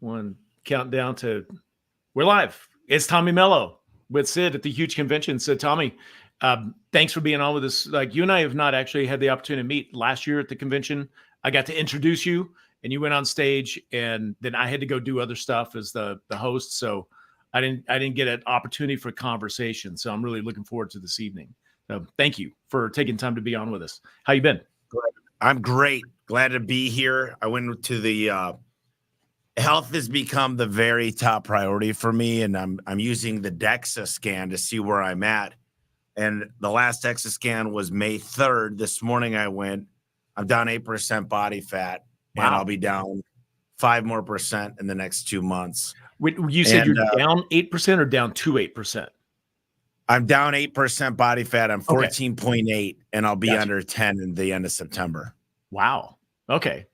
One countdown to we're live. It's Tommy Mello with Sid at the huge convention. So Tommy, thanks for being on with us. Like you and I have not actually had the opportunity to meet. Last year at the convention, I got to introduce you and you went on stage, and then I had to go do other stuff as the host. So I didn't get an opportunity for conversation. So I'm really looking forward to this evening. So thank you for taking time to be on with us. How you been? I'm great. Glad to be here. I went to the health has become the very top priority for me, and I'm using the DEXA scan to see where I'm at. And the last DEXA scan was May 3rd. This morning I went. I'm down 8% body fat, and I'll be down 5% more in the next 2 months. You said you're down 8% or down to 8%? I'm down 8% body fat. I'm 14.8, and I'll be under 10 in the end of September. Wow. Okay.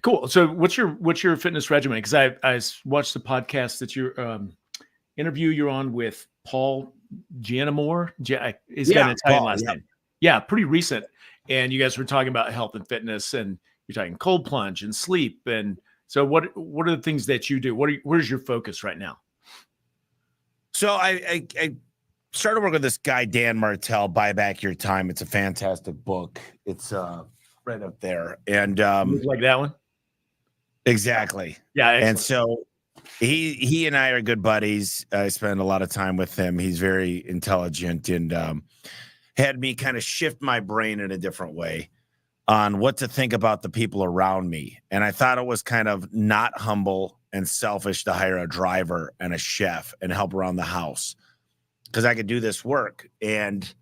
Cool. So what's your fitness regimen? Because I watched the podcast that you interview you're on with Paul Gianamore. He's got an Italian last name. Yeah, pretty recent. And you guys were talking about health and fitness, and you're talking cold plunge and sleep. And so what are the things that you do? Where's your focus right now? So I started working with this guy, Dan Martell, Buy Back Your Time. It's a fantastic book. It's right up there. And like that one? Exactly. Yeah. Excellent. And so he and I are good buddies. I spend a lot of time with him. He's very intelligent and had me kind of shift my brain in a different way on what to think about the people around me. And I thought it was kind of not humble and selfish to hire a driver and a chef and help around the house because I could do this work. And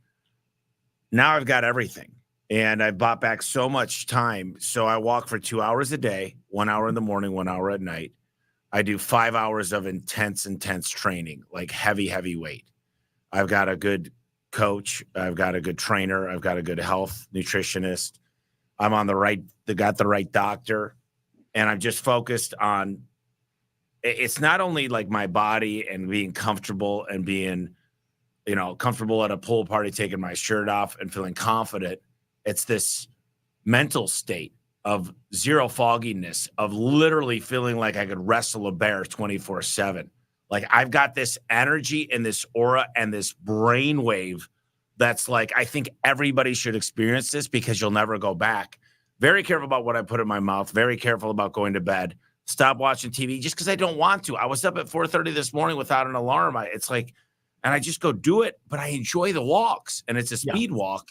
now I've got everything. And I bought back so much time. So I walk for 2 hours a day, 1 hour in the morning, 1 hour at night. I do 5 hours of intense training, like heavy weight. I've got a good coach. I've got a good trainer. I've got a good health nutritionist. I'm on got the right doctor. And I'm just focused on, it's not only like my body and being comfortable and being, comfortable at a pool party, taking my shirt off and feeling confident. It's this mental state of zero fogginess, of literally feeling like I could wrestle a bear 24/7. Like I've got this energy and this aura and this brainwave that's like, I think everybody should experience this because you'll never go back. Very careful about what I put in my mouth. Very careful about going to bed. Stop watching TV just because I don't want to. I was up at 4:30 this morning without an alarm. And I just go do it, but I enjoy the walks, and it's a speed walk.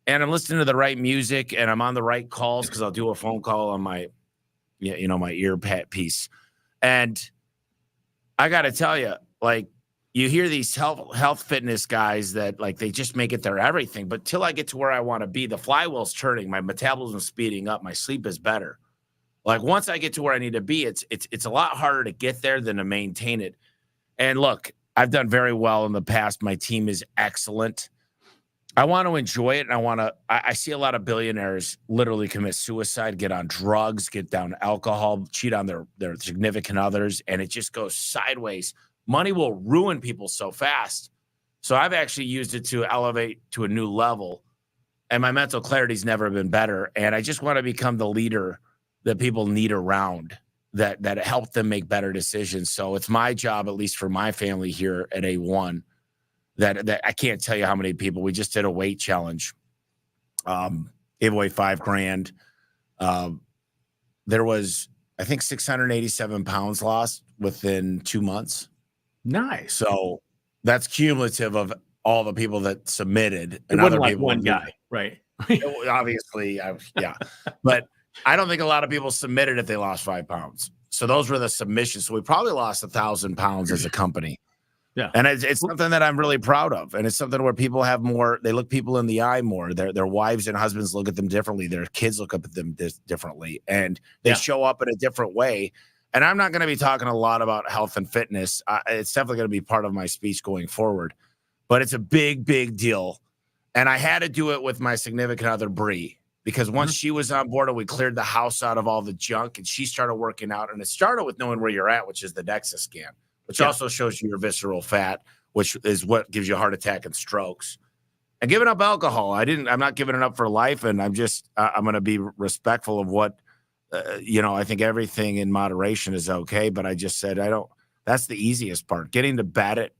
And I'm listening to the right music, and I'm on the right calls because I'll do a phone call on my, my earpiece. And I got to tell you, like, you hear these health fitness guys that, like, they just make it their everything. But till I get to where I want to be, the flywheel's turning, my metabolism's speeding up, my sleep is better. Like, once I get to where I need to be, it's a lot harder to get there than to maintain it. And look, I've done very well in the past. My team is excellent. I want to enjoy it, and I see a lot of billionaires literally commit suicide, get on drugs, get down alcohol, cheat on their significant others, and it just goes sideways. Money will ruin people so fast. So I've actually used it to elevate to a new level, and my mental clarity's never been better. And I just want to become the leader that people need around that help them make better decisions. So it's my job, at least for my family here at A1, that I can't tell you how many people. We just did a weight challenge, gave away $5,000. There was, I think, 687 pounds lost within 2 months. Nice. So that's cumulative of all the people that submitted. And other people, one guy, right? Obviously, yeah. But I don't think a lot of people submitted if they lost 5 pounds. So those were the submissions. So we probably lost 1,000 pounds as a company. Yeah. And it's something that I'm really proud of. And it's something where people have more, they look people in the eye more. Their wives and husbands look at them differently. Their kids look up at them differently. And they show up in a different way. And I'm not going to be talking a lot about health and fitness. It's definitely going to be part of my speech going forward. But it's a big deal. And I had to do it with my significant other, Bree, because once she was on board and we cleared the house out of all the junk and she started working out, and it started with knowing where you're at, which is the DEXA scan, which also shows you your visceral fat, which is what gives you a heart attack and strokes. And giving up alcohol. I'm not giving it up for life. And I'm going to be respectful of what I think everything in moderation is okay. But I just said, that's the easiest part. Getting to bed at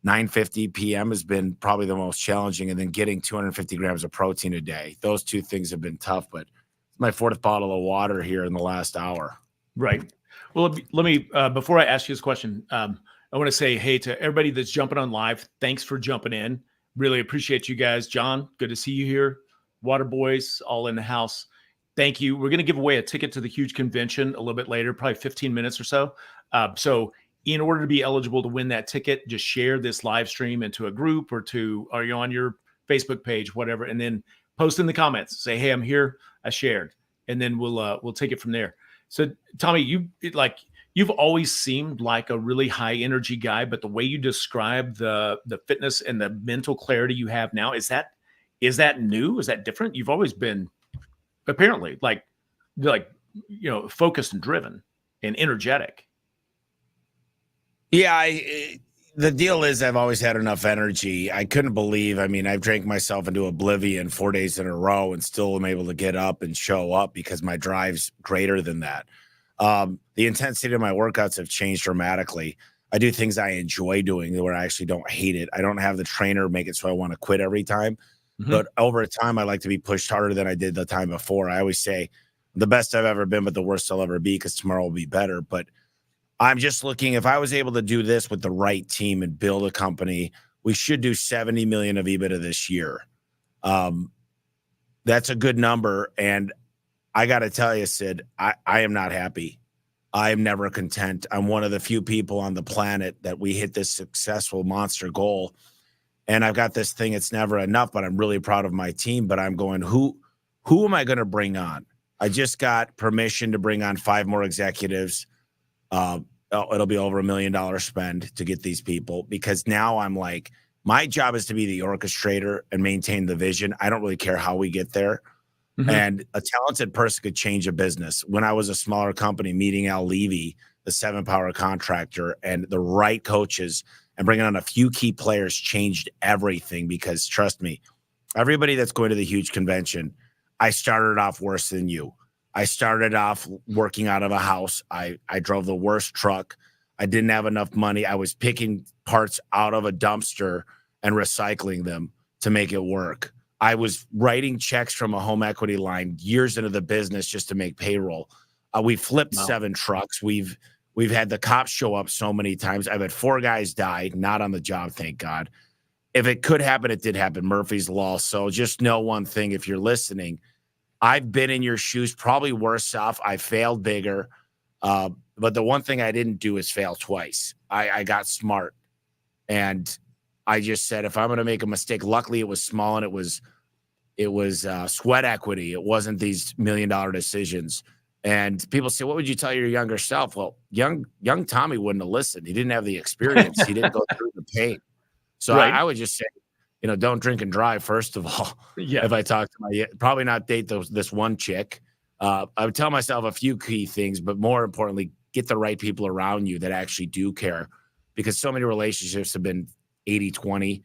9:50 p.m. has been probably the most challenging. And then getting 250 grams of protein a day. Those two things have been tough, but it's my fourth bottle of water here in the last hour. Right. Well, let me before I ask you this question, I want to say hey to everybody that's jumping on live. Thanks for jumping in. Really appreciate you guys. John, good to see you here. Water Boys, all in the house. Thank you. We're going to give away a ticket to the huge convention a little bit later, probably 15 minutes or so. So in order to be eligible to win that ticket, just share this live stream into a group or on your Facebook page, whatever, and then post in the comments. Say, hey, I'm here. I shared. And then we'll take it from there. So Tommy, you've always seemed like a really high energy guy, but the way you describe the fitness and the mental clarity you have now, is that new? Is that different? You've always been apparently like focused and driven and energetic. Yeah, the deal is I've always had enough energy. I couldn't believe, I've drank myself into oblivion 4 days in a row and still am able to get up and show up because my drive's greater than that. The intensity of my workouts have changed dramatically. I do things I enjoy doing where I actually don't hate it. I don't have the trainer make it so I want to quit every time. Mm-hmm. But over time, I like to be pushed harder than I did the time before. I always say the best I've ever been, but the worst I'll ever be because tomorrow will be better. But I'm just looking, if I was able to do this with the right team and build a company, we should do 70 million of EBITDA this year. That's a good number. And I got to tell you, Sid, I am not happy. I am never content. I'm one of the few people on the planet that we hit this successful monster goal. And I've got this thing, it's never enough, but I'm really proud of my team. But I'm going, who am I going to bring on? I just got permission to bring on 5 more executives. It'll be over $1 million spend to get these people, because now I'm like, my job is to be the orchestrator and maintain the vision. I don't really care how we get there. Mm-hmm. And a talented person could change a business. When I was a smaller company, meeting Al Levy, the 7-power contractor, and the right coaches and bringing on a few key players changed everything, because trust me, everybody that's going to the huge convention, I started off worse than you. I started off working out of a house. I drove the worst truck. I didn't have enough money. I was picking parts out of a dumpster and recycling them to make it work. I was writing checks from a home equity line years into the business just to make payroll. We flipped 7 trucks. We've had the cops show up so many times. I've had 4 guys die, not on the job, thank God. If it could happen, it did happen. Murphy's Law. So just know one thing, if you're listening, I've been in your shoes, probably worse off. I failed bigger. But the one thing I didn't do is fail twice. I got smart. And I just said, if I'm going to make a mistake, luckily it was small and it was sweat equity. It wasn't these $1 million decisions. And people say, what would you tell your younger self? Well, young Tommy wouldn't have listened. He didn't have the experience. He didn't go through the pain. So right. I would just say, don't drink and drive, first of all. Yeah. If I talk to probably not date this one chick. I would tell myself a few key things, but more importantly, get the right people around you that actually do care, because so many relationships have been 80-20.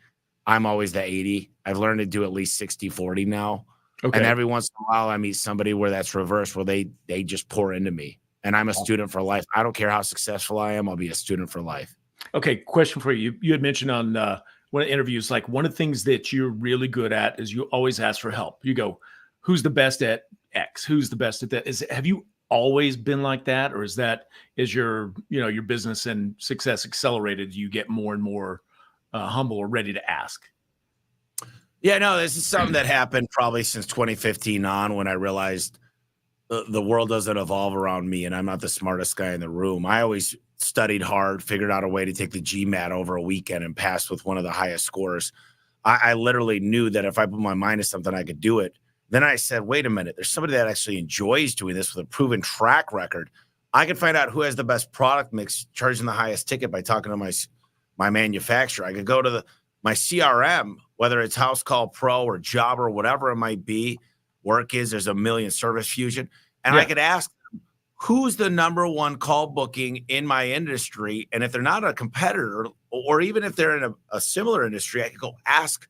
I'm always the 80. I've learned to do at least 60-40 now. Okay. And every once in a while I meet somebody where that's reversed, where they just pour into me, and I'm a student for life. I don't care how successful I am. I'll be a student for life. Okay. Question for you. You had mentioned on one of the interviews, like one of the things that you're really good at is you always ask for help. You go, who's the best at X? Who's the best at that? Have you always been like that? Or is your business and success accelerated? You get more and more humble or ready to ask? Yeah, no, this is something that happened probably since 2015 on, when I realized the world doesn't evolve around me and I'm not the smartest guy in the room. I always studied hard, figured out a way to take the GMAT over a weekend and passed with one of the highest scores. I literally knew that if I put my mind to something, I could do it. Then I said, wait a minute, there's somebody that actually enjoys doing this with a proven track record. I can find out who has the best product mix, charging the highest ticket by talking to my manufacturer. I could go to my CRM, whether it's House Call Pro or Job or whatever it might be. There's a million, Service Fusion. And I could ask them, who's the number one call booking in my industry? And if they're not a competitor, or even if they're in a similar industry, I could go ask,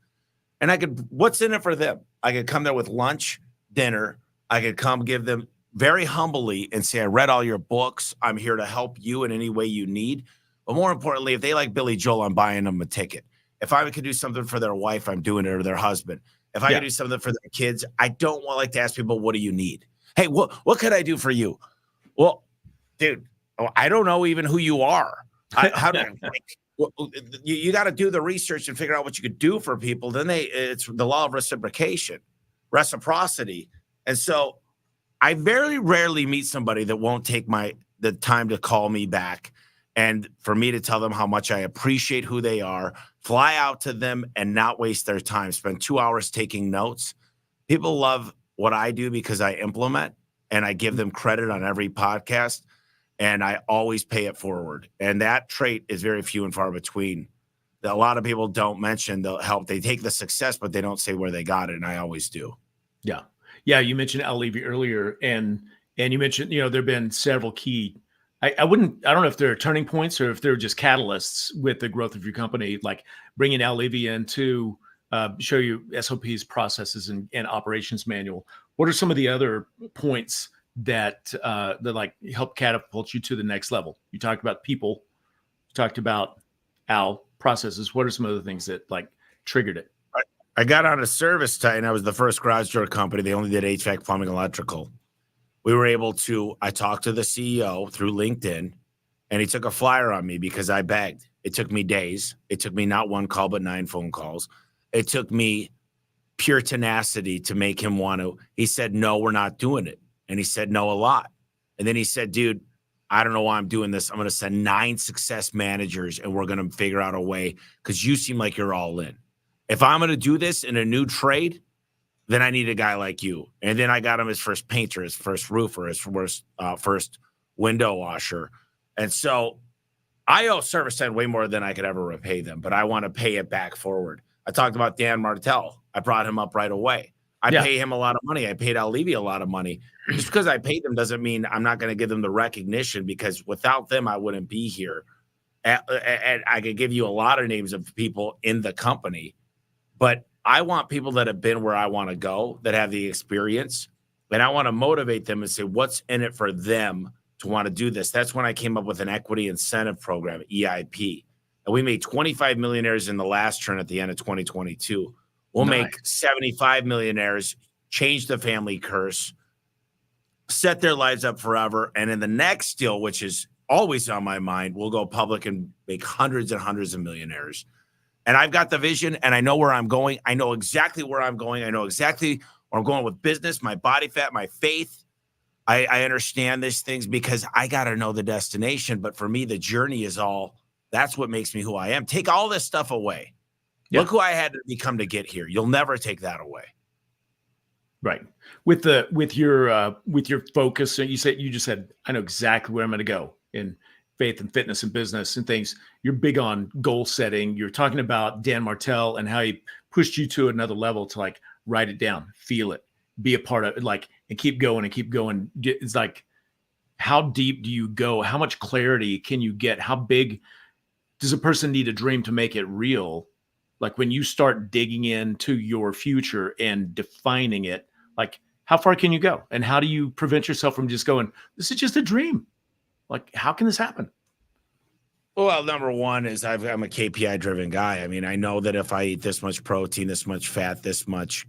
and what's in it for them? I could come there with lunch, dinner. I could come give them very humbly and say, I read all your books. I'm here to help you in any way you need. But more importantly, if they like Billy Joel, I'm buying them a ticket. If I could do something for their wife, I'm doing it, or their husband. If I could do something for their kids, I don't like to ask people, what do you need? Hey, what could I do for you? Well, dude, I don't know even who you are. How do you got to do the research and figure out what you could do for people. Then it's the law of reciprocity. And so I very rarely meet somebody that won't take the time to call me back and for me to tell them how much I appreciate who they are, fly out to them and not waste their time, spend 2 hours taking notes. People love what I do because I implement and I give them credit on every podcast, and I always pay it forward. And that trait is very few and far between. A lot of people don't mention the help. They take the success, but they don't say where they got it, and I always do. Yeah. Yeah, you mentioned Al Levy earlier, and you mentioned, there have been several key, I don't know if they're turning points or if they're just catalysts with the growth of your company, like bringing Al Levy in to show you SOPs, processes, and operations manual. What are some of the other points that like help catapult you to the next level? You talked about people, you talked about Al, processes. What are some other things that like triggered it? I got on a service titan. I was the first garage door company. They only did HVAC, plumbing, electrical. We were able to, I talked to the CEO through LinkedIn, and he took a flyer on me because I begged. It took me days. It took me not one call, but 9 phone calls. It took me pure tenacity to make him want to. He said, no, we're not doing it. And he said no a lot. And then he said, dude, I don't know why I'm doing this. I'm going to send 9 success managers, and we're going to figure out a way because you seem like you're all in. If I'm going to do this in a new trade, then I need a guy like you. And then I got him his first painter, his first roofer, his first window washer. And so I owe Service Time way more than I could ever repay them, but I want to pay it back forward. I talked about Dan Martell. I brought him up right away. I pay him a lot of money. I paid Al Levy a lot of money. Just because I paid them doesn't mean I'm not going to give them the recognition, because without them, I wouldn't be here. And I could give you a lot of names of people in the company, but I want people that have been where I want to go, that have the experience, and I want to motivate them and say, what's in it for them to want to do this? That's when I came up with an equity incentive program, EIP. And we made 25 millionaires in the last turn at the end of 2022. We'll make 75 millionaires, change the family curse, set their lives up forever. And in the next deal, which is always on my mind, we'll go public and make hundreds and hundreds of millionaires. And I've got the vision, and I know where I'm going. I know exactly where I'm going. I know exactly where I'm going with business, my body fat, my faith. I understand these things because I got to know the destination. But for me, the journey is that's what makes me who I am. Take all this stuff away. Yeah. Look who I had to become to get here. You'll never take that away. Right. With your focus, you just said, I know exactly where I'm going to go in faith and fitness and business and things. You're big on goal setting. You're talking about Dan Martell and how he pushed you to another level to like write it down, feel it, be a part of it, like, and keep going and keep going. It's like, how deep do you go? How much clarity can you get? How big does a person need a dream to make it real? Like when you start digging into your future and defining it, like how far can you go? And how do you prevent yourself from just going, this is just a dream? Like, how can this happen? Well, number one is I'm a KPI driven guy. I mean, I know that if I eat this much protein, this much fat, this much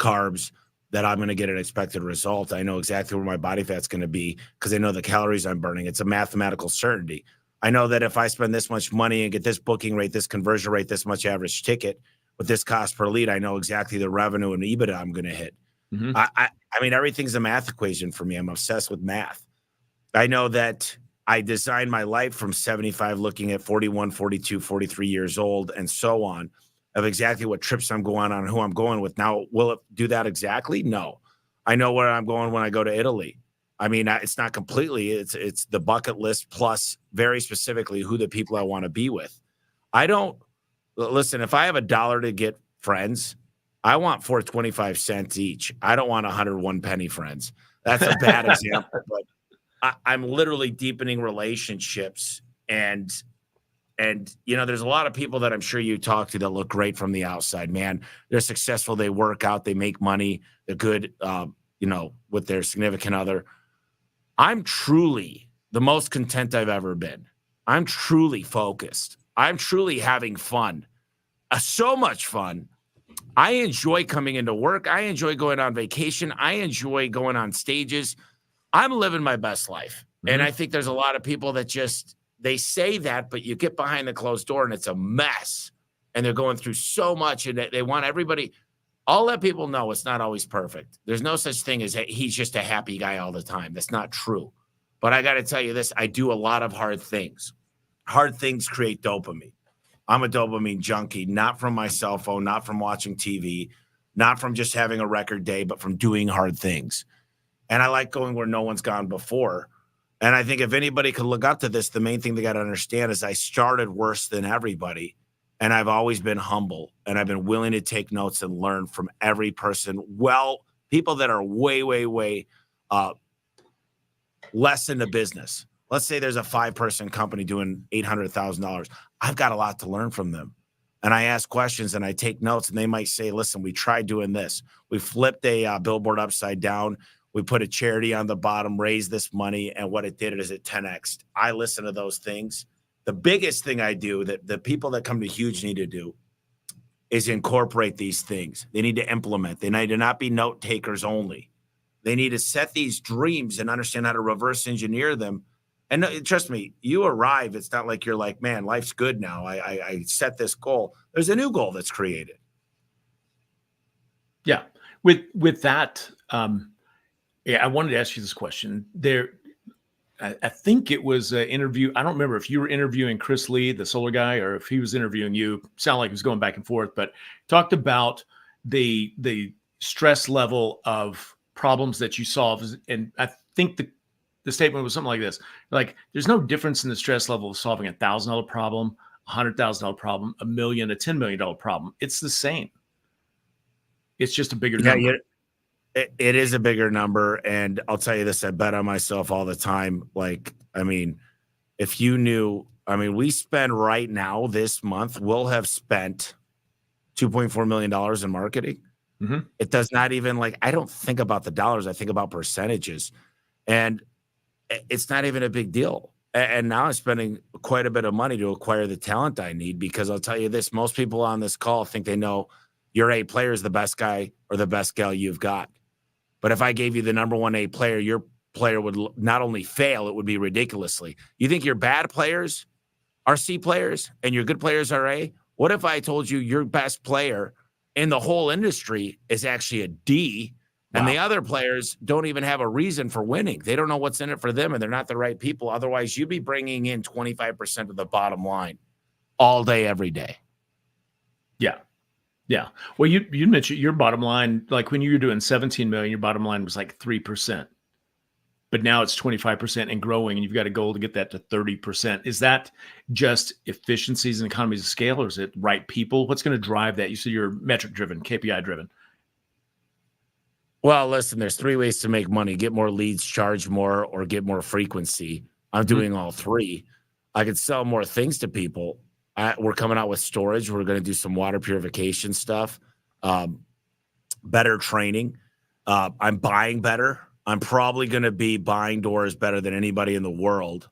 carbs, that I'm going to get an expected result. I know exactly where my body fat's going to be because I know the calories I'm burning. It's a mathematical certainty. I know that if I spend this much money and get this booking rate, this conversion rate, this much average ticket with this cost per lead, I know exactly the revenue and EBITDA I'm going to hit. Mm-hmm. I mean, everything's a math equation for me. I'm obsessed with math. I know that I designed my life from 75, looking at 41, 42, 43 years old, and so on, of exactly what trips I'm going on and who I'm going with. Now, will it do that exactly? No. I know where I'm going when I go to Italy. I mean, it's not completely, it's the bucket list plus very specifically who the people I want to be with. I don't, listen, if I have $1 to get friends, I want 4.25 cents each. I don't want 101 penny friends. That's a bad example, but I'm literally deepening relationships. And there's a lot of people that I'm sure you talk to that look great from the outside, man. They're successful. They work out, they make money. They're good with their significant other. I'm truly the most content I've ever been. I'm truly focused. I'm truly having fun. So much fun. I enjoy coming into work. I enjoy going on vacation. I enjoy going on stages. I'm living my best life. Mm-hmm. And I think there's a lot of people that they say that, but you get behind the closed door and it's a mess. And they're going through so much, and they want everybody. I'll let people know it's not always perfect. There's no such thing as he's just a happy guy all the time. That's not true. But I got to tell you this, I do a lot of hard things. Hard things create dopamine. I'm a dopamine junkie, not from my cell phone, not from watching TV, not from just having a record day, but from doing hard things. And I like going where no one's gone before. And I think if anybody could look up to this, the main thing they got to understand is I started worse than everybody. And I've always been humble, and I've been willing to take notes and learn from every person. Well, people that are way, way, way less into business. Let's say there's a 5-person company doing $800,000. I've got a lot to learn from them. And I ask questions and I take notes, and they might say, listen, we tried doing this. We flipped a billboard upside down. We put a charity on the bottom, raised this money, and what it did is it 10x'd. I listen to those things. The biggest thing I do that the people that come to Huge need to do is incorporate these things. They need to implement. They need to not be note takers only. They need to set these dreams and understand how to reverse engineer them. And trust me, you arrive. It's not like you're like, man, life's good now. I set this goal. There's a new goal that's created. Yeah. With that, I wanted to ask you this question. I think it was an interview. I don't remember if you were interviewing Chris Lee, the solar guy, or if he was interviewing you. Sound like he was going back and forth, but talked about the stress level of problems that you solve. And I think the statement was something like this: like, there's no difference in the stress level of solving $1,000 problem, $100,000 problem, $1 million, a $10 million problem. It's the same. It's just a bigger number. Yeah. It is a bigger number, and I'll tell you this, I bet on myself all the time. Like, I mean, if you knew, we spend right now this month, we'll have spent $2.4 million in marketing. Mm-hmm. It does not even, I don't think about the dollars. I think about percentages, and it's not even a big deal. And now I'm spending quite a bit of money to acquire the talent I need, because I'll tell you this, most people on this call think they know your A player is the best guy or the best gal you've got. But if I gave you the number one A player, your player would not only fail, it would be ridiculously. You think your bad players are C players and your good players are A? What if I told you your best player in the whole industry is actually a D, and the other players don't even have a reason for winning? They don't know what's in it for them, and they're not the right people. Otherwise, you'd be bringing in 25% of the bottom line all day, every day. Yeah. Yeah. Well, you mentioned your bottom line, like when you were doing 17 million, your bottom line was like 3%, but now it's 25% and growing, and you've got a goal to get that to 30%. Is that just efficiencies and economies of scale, or is it right people? What's going to drive that? You said you're metric driven, KPI driven. Well, listen, there's 3 ways to make money: get more leads, charge more, or get more frequency. I'm doing all 3. I could sell more things to people. We're coming out with storage. We're going to do some water purification stuff, better training. I'm buying better. I'm probably going to be buying doors better than anybody in the world,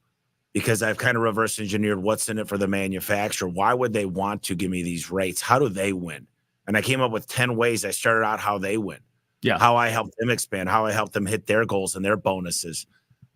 because I've kind of reverse engineered what's in it for the manufacturer. Why would they want to give me these rates? How do they win? And I came up with 10 ways. I started out how they win, how I help them expand, how I help them hit their goals and their bonuses.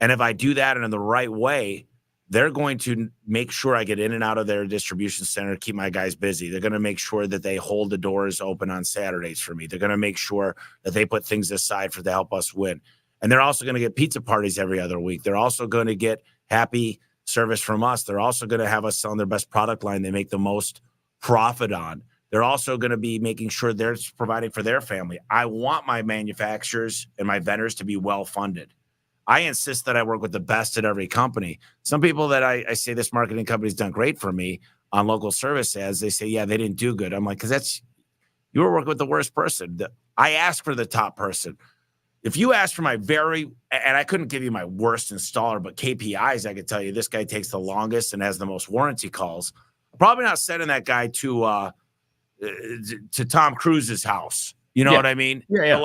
And if I do that in the right way, they're going to make sure I get in and out of their distribution center, keep my guys busy. They're going to make sure that they hold the doors open on Saturdays for me. They're going to make sure that they put things aside to help us win. And they're also going to get pizza parties every other week. They're also going to get happy service from us. They're also going to have us selling their best product line they make the most profit on. They're also going to be making sure they're providing for their family. I want my manufacturers and my vendors to be well-funded. I insist that I work with the best at every company. Some people that I say this marketing company's done great for me on local service ads, they say, yeah, they didn't do good. I'm like, because you were working with the worst person. I asked for the top person. If you ask for my and I couldn't give you my worst installer, but KPIs, I could tell you this guy takes the longest and has the most warranty calls. I'm probably not sending that guy to Tom Cruise's house. You know what I mean? Yeah. But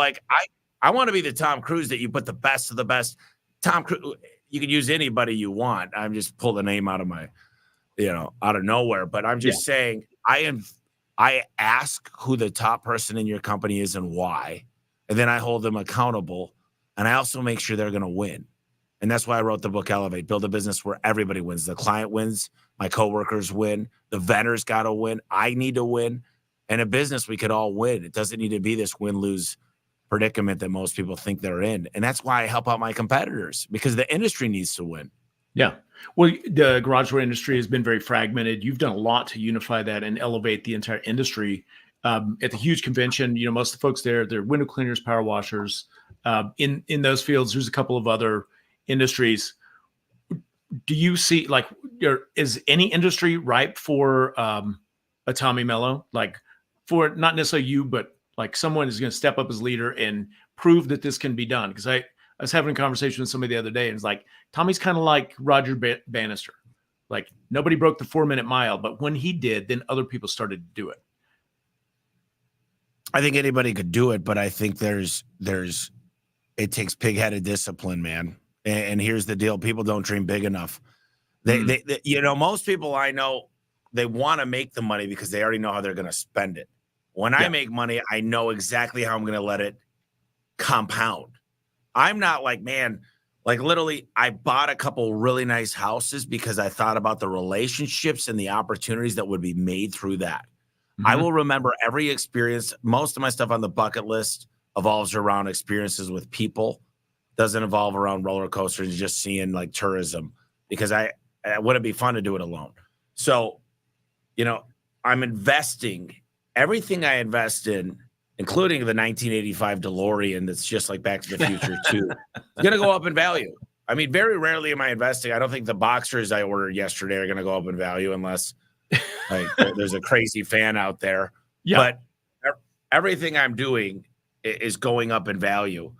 I want to be the Tom Cruise that you put the best of the best. Tom Cruise, you can use anybody you want. I'm just pull the name out of my, out of nowhere. But I'm just saying, I ask who the top person in your company is and why, and then I hold them accountable, and I also make sure they're going to win. And that's why I wrote the book Elevate, build a business where everybody wins. The client wins, my coworkers win, the vendors got to win, I need to win. And a business, we could all win. It doesn't need to be this win-lose predicament that most people think they're in. And that's why I help out my competitors, because the industry needs to win. Yeah. Well, the garage door industry has been very fragmented. You've done a lot to unify that and elevate the entire industry. At the huge convention, most of the folks there, they're window cleaners, power washers. In those fields, there's a couple of other industries. Do you see, is any industry ripe for a Tommy Mello? Like, for not necessarily you, but like someone is going to step up as leader and prove that this can be done? Because I was having a conversation with somebody the other day, and it's like, Tommy's kind of like Roger Bannister. Like, nobody broke the 4-minute mile, but when he did, then other people started to do it. I think anybody could do it, but I think it takes pig-headed discipline, man. And here's the deal. People don't dream big enough. They most people I know, they want to make the money because they already know how they're going to spend it. When I make money, I know exactly how I'm going to let it compound. I'm not like, man, like literally I bought a couple really nice houses because I thought about the relationships and the opportunities that would be made through that. Mm-hmm. I will remember every experience. Most of my stuff on the bucket list evolves around experiences with people. Doesn't evolve around roller coasters and just seeing like tourism, because I wouldn't be fun to do it alone. So, I'm investing everything I invest in, including the 1985 DeLorean that's just like Back to the Future 2, it's going to go up in value. I mean, very rarely am I investing. I don't think the boxers I ordered yesterday are going to go up in value unless like there's a crazy fan out there. Yeah. But everything I'm doing is going up in value.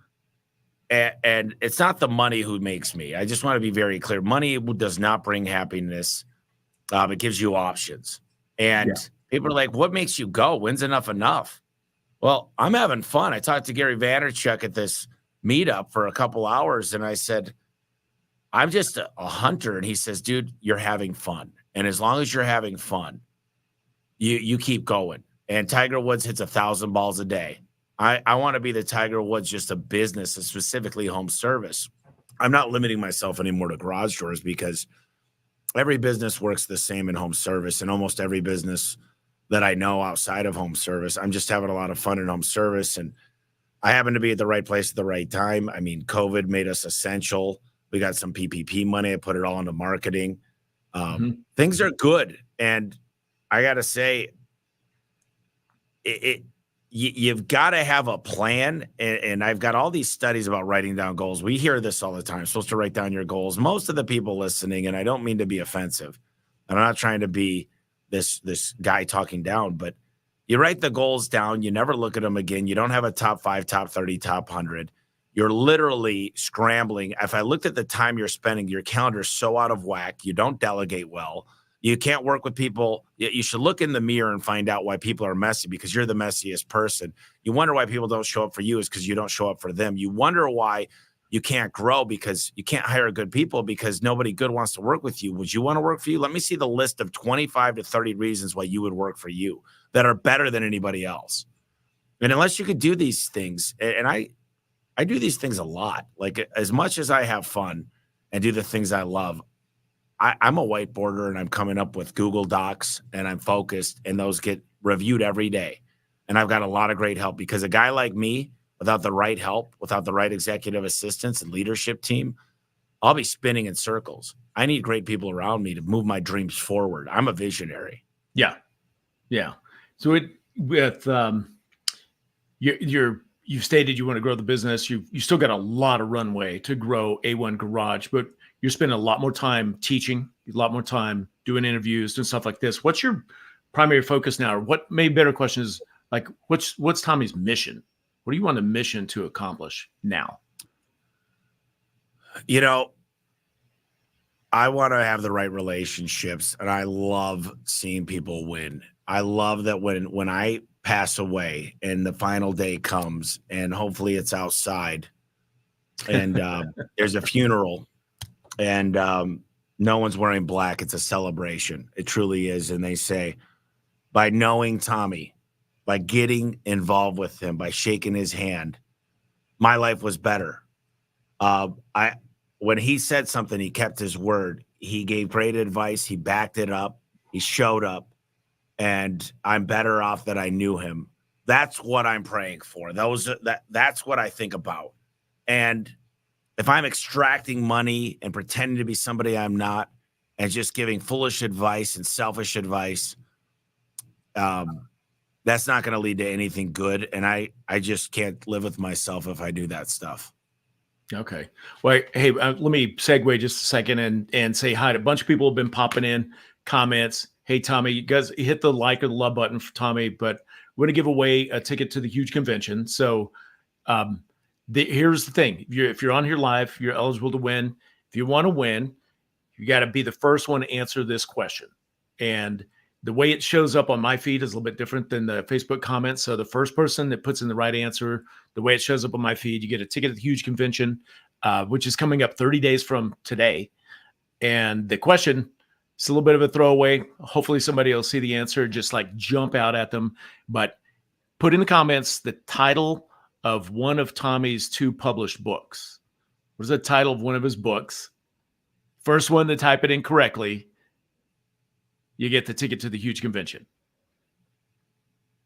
And it's not the money who makes me. I just want to be very clear. Money does not bring happiness. It gives you options. And people are like, what makes you go? When's enough? Well, I'm having fun. I talked to Gary Vaynerchuk at this meetup for a couple hours, and I said, I'm just a hunter. And he says, dude, you're having fun. And as long as you're having fun, you keep going. And Tiger Woods hits 1,000 balls a day. I want to be the Tiger Woods, just a business, and specifically home service. I'm not limiting myself anymore to garage doors, because every business works the same in home service, and almost every business that I know outside of home service, I'm just having a lot of fun in home service. And I happen to be at the right place at the right time. I mean, COVID made us essential. We got some PPP money. I put it all into marketing. Things are good. And I got to say, you've got to have a plan. And I've got all these studies about writing down goals. We hear this all the time. You're supposed to write down your goals. Most of the people listening, and I don't mean to be offensive, I'm not trying to be this guy talking down, but you write the goals down. You never look at them again. You don't have a top 5, top 30, top 100. You're literally scrambling. If I looked at the time you're spending, your calendar is so out of whack. You don't delegate well. You can't work with people. You should look in the mirror and find out why people are messy, because you're the messiest person. You wonder why people don't show up for you is because you don't show up for them. You wonder why you can't grow, because you can't hire good people, because nobody good wants to work with you. Would you want to work for you? Let me see the list of 25 to 30 reasons why you would work for you that are better than anybody else. And unless you could do these things, and I do these things a lot, like as much as I have fun and do the things I love, I'm a whiteboarder, and I'm coming up with Google Docs, and I'm focused, and those get reviewed every day. And I've got a lot of great help, because a guy like me, without the right help, without the right executive assistants and leadership team, I'll be spinning in circles. I need great people around me to move my dreams forward. I'm a visionary. Yeah. Yeah. So you've stated you want to grow the business. You still got a lot of runway to grow A1 Garage, but you're spending a lot more time teaching, a lot more time doing interviews, doing stuff like this. What's your primary focus now? Or what maybe better question is, like, what's Tommy's mission? What do you want the mission to accomplish now? I want to have the right relationships, and I love seeing people win. I love that when I pass away and the final day comes, and hopefully it's outside, and there's a funeral, and no one's wearing black. It's a celebration. It truly is. And they say, by knowing Tommy, by getting involved with him, by shaking his hand, my life was better. When he said something, he kept his word. He gave great advice. He backed it up. He showed up, and I'm better off that I knew him. That's what I'm praying for. That's what I think about. And if I'm extracting money and pretending to be somebody I'm not, and just giving foolish advice and selfish advice, that's not going to lead to anything good. And I just can't live with myself if I do that stuff. Okay. Well, hey, let me segue just a second and say hi to a bunch of people who have been popping in comments. Hey, Tommy, you guys hit the like or the love button for Tommy, but we're going to give away a ticket to the huge convention. So here's the thing. If you're on here live, you're eligible to win. If you want to win, you got to be the first one to answer this question. And the way it shows up on my feed is a little bit different than the Facebook comments. So the first person that puts in the right answer, the way it shows up on my feed, you get a ticket to the huge convention, which is coming up 30 days from today. And the question, it's a little bit of a throwaway. Hopefully somebody will see the answer, just like jump out at them. But put in the comments the title of one of Tommy's 2 published books. What is the title of one of his books? First one to type it in correctly, you get the ticket to the huge convention.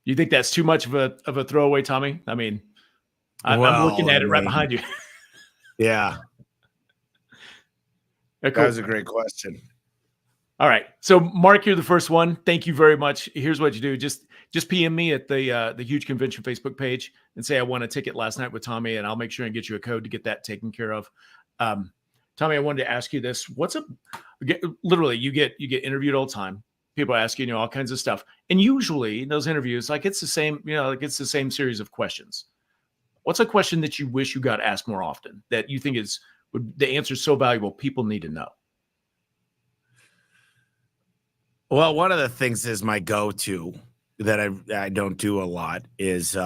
You think that's too much of a throwaway, Tommy? I mean, I'm looking at it right behind you. Yeah. Cool. That was a great question. All right. So Mark, you're the first one. Thank you very much. Here's what you do. Just PM me at the huge convention Facebook page and say I won a ticket last night with Tommy, and I'll make sure and get you a code to get that taken care of. Tommy, I wanted to ask you this. Literally, you get interviewed all the time. People asking you all kinds of stuff. And usually in those interviews, like it's the same, it's the same series of questions. What's a question that you wish you got asked more often that you think the answer is so valuable, people need to know? Well, one of the things is my go-to that I don't do a lot is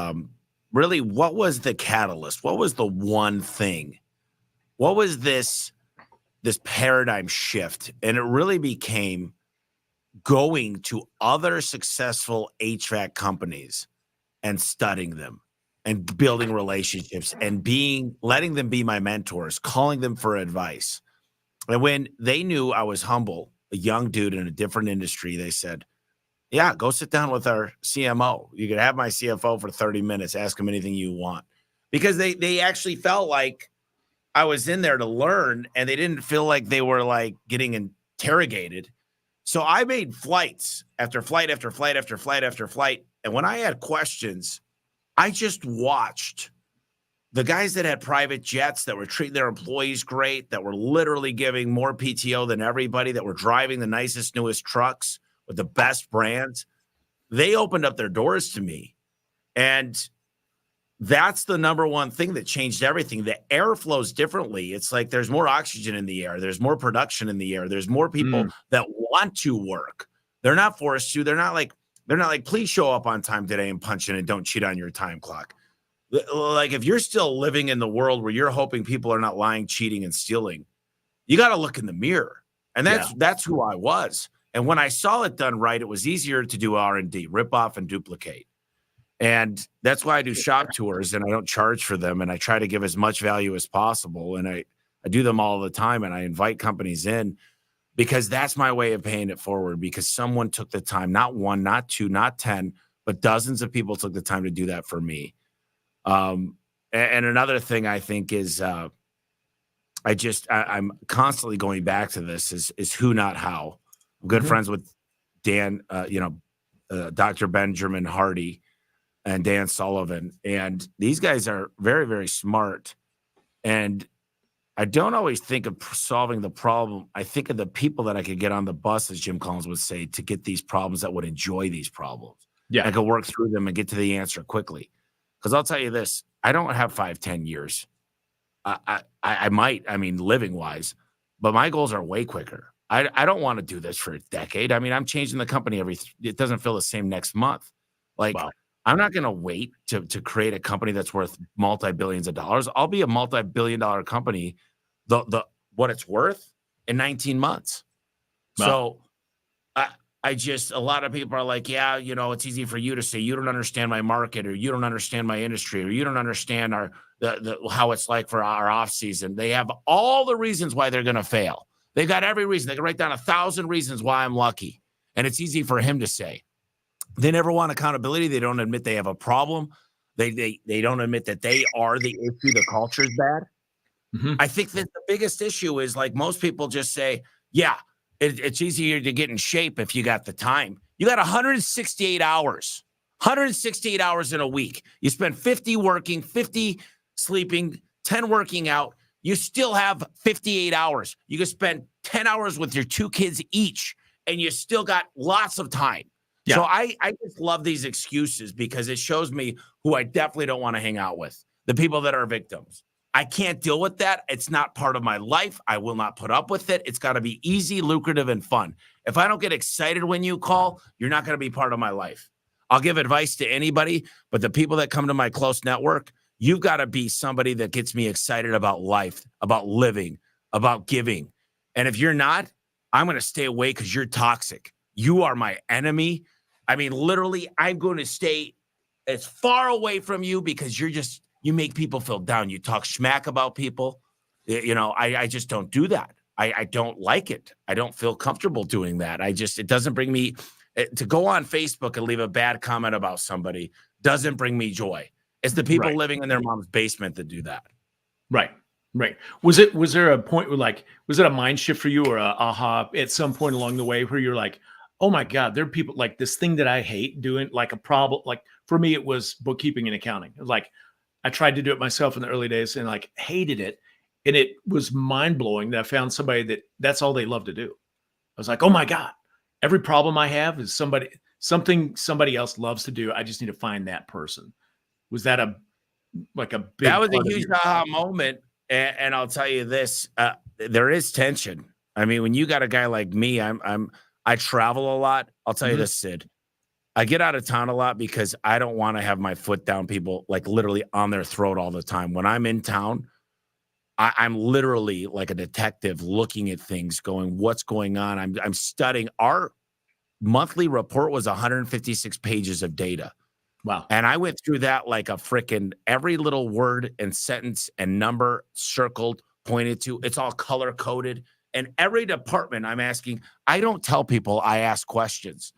really, what was the catalyst? What was the one thing? What was this paradigm shift? And it really became going to other successful HVAC companies and studying them and building relationships and letting them be my mentors, calling them for advice. And when they knew I was humble, a young dude in a different industry, they said, yeah, go sit down with our CMO. You could have my CFO for 30 minutes, ask him anything you want. Because they actually felt like I was in there to learn, and they didn't feel like they were like getting interrogated. So I made flights after flight after flight after flight after flight. And when I had questions, I just watched the guys that had private jets, that were treating their employees great, that were literally giving more PTO than everybody, that were driving the nicest, newest trucks with the best brands. They opened up their doors to me. And that's the number one thing that changed everything. The air flows differently. It's like there's more oxygen in the air. There's more production in the air. There's more people that want to work. They're not forced to. They're not like, please show up on time today and punch in and don't cheat on your time clock. Like, if you're still living in the world where you're hoping people are not lying, cheating, and stealing, you got to look in the mirror. And that's who I was. And when I saw it done right, it was easier to do R&D, rip off and duplicate. And that's why I do shop tours, and I don't charge for them. And I try to give as much value as possible. And I do them all the time. And I invite companies in because that's my way of paying it forward, because someone took the time, not 1, not 2, not 10, but dozens of people took the time to do that for me. And another thing I think is I'm constantly going back to this is who, not how. I'm good friends with Dan, Dr. Benjamin Hardy and Dan Sullivan. And these guys are very, very smart. And I don't always think of solving the problem. I think of the people that I could get on the bus, as Jim Collins would say, to get these problems, that would enjoy these problems. Yeah. I could work through them and get to the answer quickly. Because I'll tell you this, I don't have 5-10 years. I might, living wise, but my goals are way quicker. I don't want to do this for a decade. I mean, I'm changing the company it doesn't feel the same next month. Like, Wow. I'm not going to wait to create a company that's worth multi-billions of dollars. I'll be a multi-billion-dollar company, what it's worth in 19 months. Wow. So I just, a lot of people are like, yeah, it's easy for you to say you don't understand my market, or you don't understand my industry, or you don't understand how it's like for our off season. They have all the reasons why they're going to fail. They've got every reason. They can write down 1,000 reasons why I'm lucky. And it's easy for him to say. They never want accountability. They don't admit they have a problem. They don't admit that they are the issue. The culture is bad. Mm-hmm. I think that the biggest issue is, like, most people just say, yeah, it's easier to get in shape if you got the time. You got 168 hours in a week. You spend 50 working, 50 sleeping, 10 working out. You still have 58 hours. You can spend 10 hours with your 2 kids each, and you still got lots of time. Yeah. So I just love these excuses, because it shows me who I definitely don't want to hang out with, the people that are victims. I can't deal with that. It's not part of my life. I will not put up with it. It's got to be easy, lucrative, and fun. If I don't get excited when you call, you're not going to be part of my life. I'll give advice to anybody, but the people that come to my close network, you've got to be somebody that gets me excited about life, about living, about giving. And if you're not, I'm going to stay away, because you're toxic. You are my enemy. I mean, literally, I'm going to stay as far away from you, because you make people feel down. You talk schmack about people. I just don't do that. I don't like it. I don't feel comfortable doing that. It doesn't bring me to go on Facebook and leave a bad comment about somebody doesn't bring me joy. It's the people living in their mom's basement that do that. Right. Was there a point where, was it a mind shift for you, or a aha at some point along the way where you're like, oh my God, there are people like this thing that I hate doing, like a problem. Like for me, it was bookkeeping and accounting. It was like, I tried to do it myself in the early days and hated it. And it was mind blowing that I found somebody that's all they love to do. I was like, oh my God, every problem I have is something somebody else loves to do. I just need to find that person. Was that a big? That was a huge aha moment. And I'll tell you this, there is tension. I mean, when you got a guy like me, I travel a lot. I'll tell you this, Sid. I get out of town a lot because I don't want to have my foot down people, like, literally on their throat all the time. When I'm in town, I'm literally like a detective looking at things, going, what's going on? I'm studying. Our monthly report was 156 pages of data. Wow. And I went through that like a frickin' every little word and sentence and number circled, pointed to. It's all color coded. And every department I'm asking, I don't tell people, I ask questions.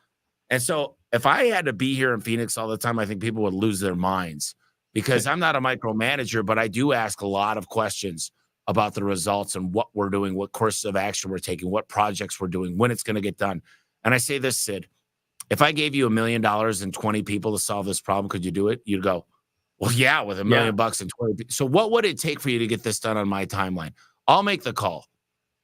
And so if I had to be here in Phoenix all the time, I think people would lose their minds, because I'm not a micromanager, but I do ask a lot of questions about the results and what we're doing, what courses of action we're taking, what projects we're doing, when it's going to get done. And I say this, Sid, if I gave you $1 million and 20 people to solve this problem, could you do it? You'd go, well, yeah, with $1 million bucks and 20 people. So what would it take for you to get this done on my timeline? I'll make the call.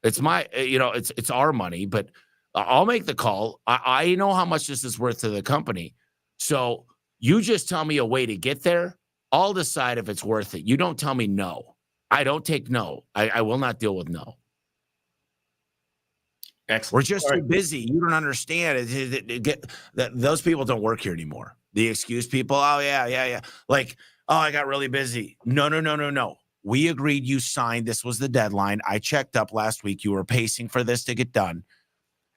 It's my, it's our money, but I'll make the call. I know how much this is worth to the company. So you just tell me a way to get there. I'll decide if it's worth it. You don't tell me no. I don't take no. I will not deal with no. Excellent. We're just too busy. You don't understand. Those people don't work here anymore. The excuse people. Oh, yeah. Like, oh, I got really busy. No. We agreed, you signed. This was the deadline. I checked up last week. You were pacing for this to get done.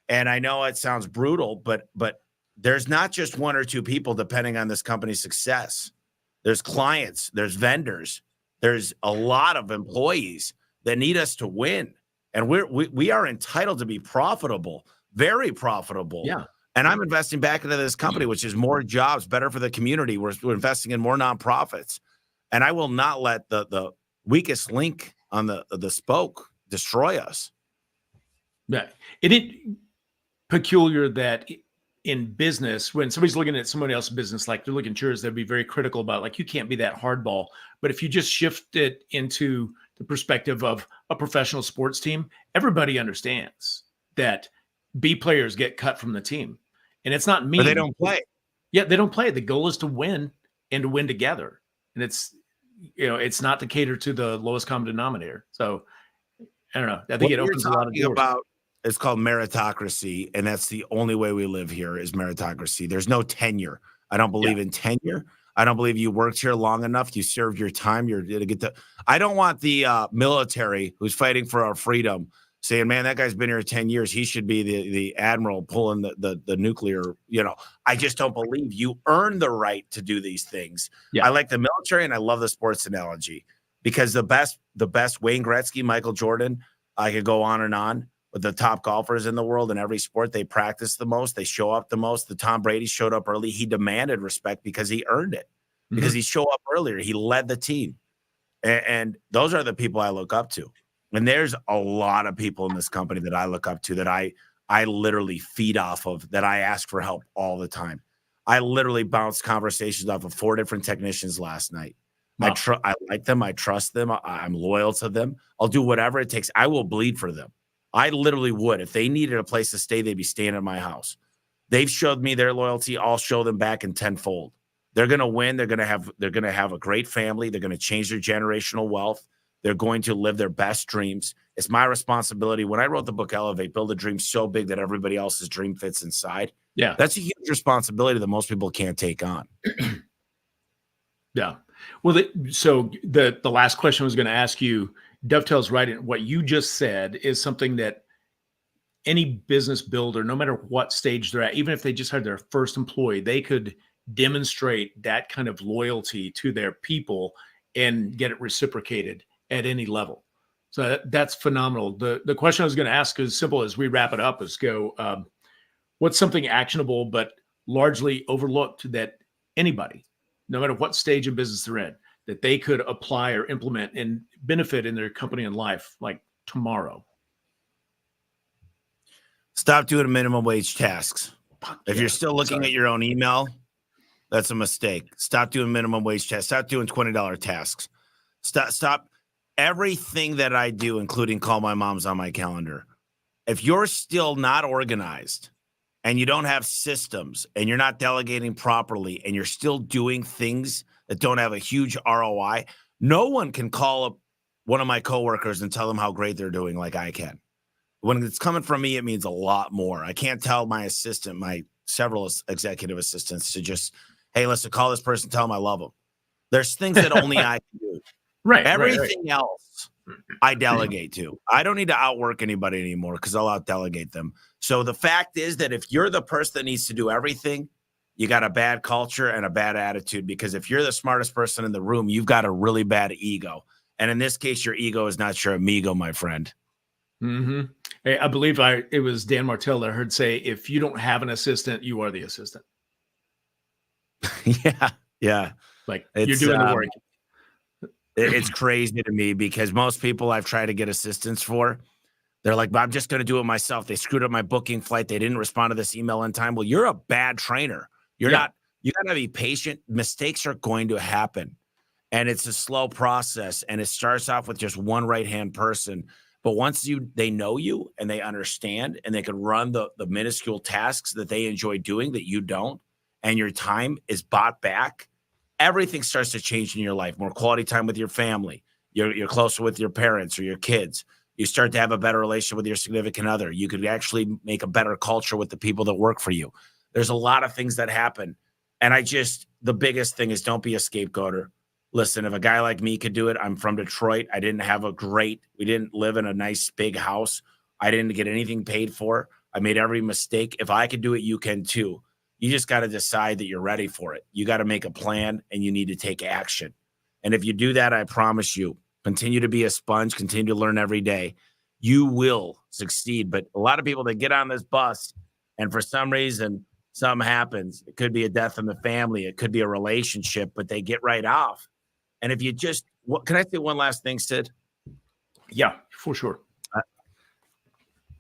And I know it sounds brutal, but there's not just 1 or 2 people depending on this company's success. There's clients, there's vendors, there's a lot of employees that need us to win. And we are entitled to be profitable, very profitable. Yeah. And I'm investing back into this company, which is more jobs, better for the community. We're investing in more nonprofits. And I will not let the weakest link on the spoke destroy us. Yeah. It peculiar that in business, when somebody's looking at somebody else's business, like they're looking at yours, they'd be very critical about, like, you can't be that hardball. But if you just shift it into the perspective of a professional sports team, everybody understands that B players get cut from the team. And it's not mean. But they don't play. Yeah, they don't play. The goal is to win and to win together. And it's not to cater to the lowest common denominator. So I don't know. I think it opens a lot of doors. It's called meritocracy, and that's the only way we live here is meritocracy. There's no tenure. I don't believe in tenure. I don't believe you worked here long enough. You served your time. You're going to get the. I don't want the military who's fighting for our freedom saying, "Man, that guy's been here 10 years. He should be the admiral pulling the nuclear." I just don't believe you earn the right to do these things. I like the military, and I love the sports analogy because the best Wayne Gretzky, Michael Jordan. I could go on and on. With the top golfers in the world in every sport, they practice the most, they show up the most. The Tom Brady showed up early. He demanded respect because he earned it, because he showed up earlier. He led the team. And those are the people I look up to. And there's a lot of people in this company that I look up to that I literally feed off of, that I ask for help all the time. I literally bounced conversations off of 4 different technicians last night. Wow. I like them. I trust them. I'm loyal to them. I'll do whatever it takes. I will bleed for them. I literally would. If they needed a place to stay, they'd be staying at my house. They've showed me their loyalty. I'll show them back in tenfold. They're going to win. They're going to have a great family. They're going to change their generational wealth. They're going to live their best dreams. It's my responsibility. When I wrote the book Elevate, build a dream so big that everybody else's dream fits inside. Yeah. That's a huge responsibility that most people can't take on. Yeah. Well, so the last question I was going to ask you dovetails right in what you just said is something that any business builder, no matter what stage they're at, even if they just had their first employee, they could demonstrate that kind of loyalty to their people and get it reciprocated at any level. So that's phenomenal. The question I was going to ask is simple as we wrap it up is what's something actionable but largely overlooked that anybody, no matter what stage of business they're in, that they could apply or implement and benefit in their company and life like tomorrow? Stop doing minimum wage tasks. If you're still looking at your own email, that's a mistake. Stop doing minimum wage tasks. Stop doing $20 tasks. Stop everything that I do, including call my mom's on my calendar. If you're still not organized and you don't have systems and you're not delegating properly and you're still doing things that don't have a huge ROI, no one can call up one of my coworkers and tell them how great they're doing like I can. When it's coming from me, it means a lot more. I can't tell my assistant, my several executive assistants to just, hey, listen, call this person, tell them I love them. There's things that only I can do. Right. Everything else I delegate to. I don't need to outwork anybody anymore because I'll out-delegate them. So the fact is that if you're the person that needs to do everything, you got a bad culture and a bad attitude, because if you're the smartest person in the room, you've got a really bad ego. And in this case, your ego is not your amigo, my friend. Mm-hmm. Hey, I believe it was Dan Martell that I heard say, if you don't have an assistant, you are the assistant. Yeah. Like you're doing the work. It's crazy to me because most people I've tried to get assistance for, they're like, I'm just going to do it myself. They screwed up my booking flight. They didn't respond to this email in time. Well, you're a bad trainer. You're not. You got to be patient. Mistakes are going to happen. And it's a slow process. And it starts off with just one right-hand person. But once they know you and they understand and they can run the minuscule tasks that they enjoy doing that you don't, and your time is bought back, everything starts to change in your life. More quality time with your family. You're closer with your parents or your kids. You start to have a better relationship with your significant other. You could actually make a better culture with the people that work for you. There's a lot of things that happen. And the biggest thing is don't be a scapegoater. Listen, if a guy like me could do it, I'm from Detroit. We didn't live in a nice big house. I didn't get anything paid for. I made every mistake. If I could do it, you can too. You just got to decide that you're ready for it. You got to make a plan and you need to take action. And if you do that, I promise you, continue to be a sponge, continue to learn every day. You will succeed. But a lot of people that get on this bus and for some reason, something happens. It could be a death in the family. It could be a relationship, but they get right off. And if you just, can I say one last thing, Sid? Yeah, for sure.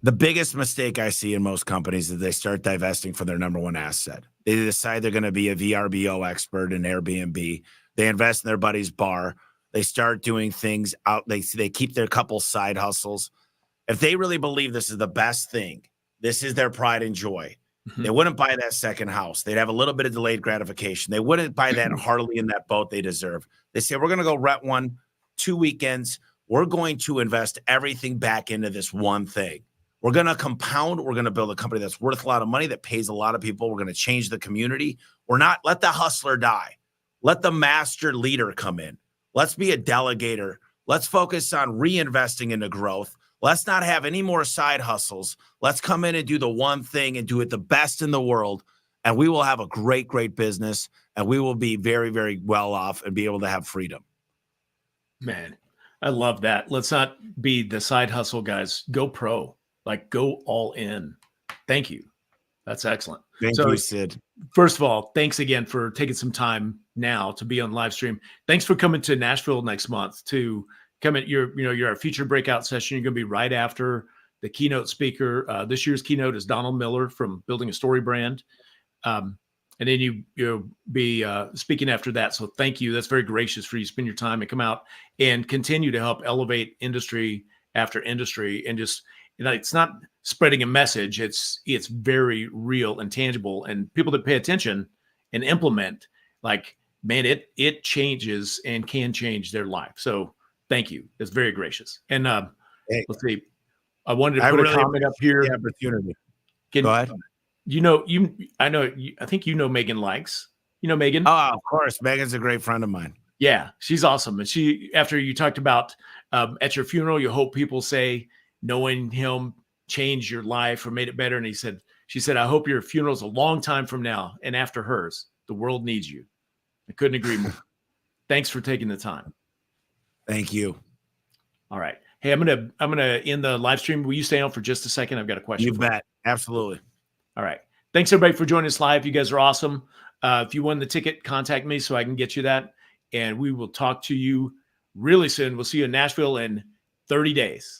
The biggest mistake I see in most companies is they start divesting from their number one asset. They decide they're going to be a VRBO expert in Airbnb. They invest in their buddy's bar. They start doing things out. They keep their couple side hustles. If they really believe this is the best thing, this is their pride and joy. They wouldn't buy that second house. They'd have a little bit of delayed gratification. They wouldn't buy that Harley in that boat they deserve. They say, we're going to go rent 2 weekends. We're going to invest everything back into this one thing. We're going to compound. We're going to build a company that's worth a lot of money, that pays a lot of people. We're going to change the community. We're not, let the hustler die. Let the master leader come in. Let's be a delegator. Let's focus on reinvesting into growth. Let's not have any more side hustles. Let's come in and do the one thing and do it the best in the world. And we will have a great, great business. And we will be very, very well off and be able to have freedom. Man, I love that. Let's not be the side hustle guys. Go pro, like go all in. Thank you. That's excellent. Thank you, Sid. First of all, thanks again for taking some time now to be on live stream. Thanks for coming to Nashville next month to come at you're our feature breakout session. You're going to be right after the keynote speaker. This year's keynote is Donald Miller from Building a Story Brand. And then you'll be speaking after that. So thank you. That's very gracious for you to spend your time and come out and continue to help elevate industry after industry. And just, it's not spreading a message. It's very real and tangible. And people that pay attention and implement, like, man, it changes and can change their life. So thank you. That's very gracious. And hey, let's see. I wanted to put a comment up here. The opportunity. Go ahead. I think Megan Likes. You know Megan? Oh, of course. Megan's a great friend of mine. Yeah, she's awesome. And after you talked about at your funeral, you hope people say knowing him changed your life or made it better. And she said, I hope your funeral's a long time from now. And after hers, the world needs you. I couldn't agree more. Thanks for taking the time. Thank you. All right. Hey, I'm gonna end the live stream. Will you stay on for just a second? I've got a question. You bet. Absolutely. All right. Thanks, everybody, for joining us live. You guys are awesome. If you won the ticket, contact me so I can get you that. And we will talk to you really soon. We'll see you in Nashville in 30 days.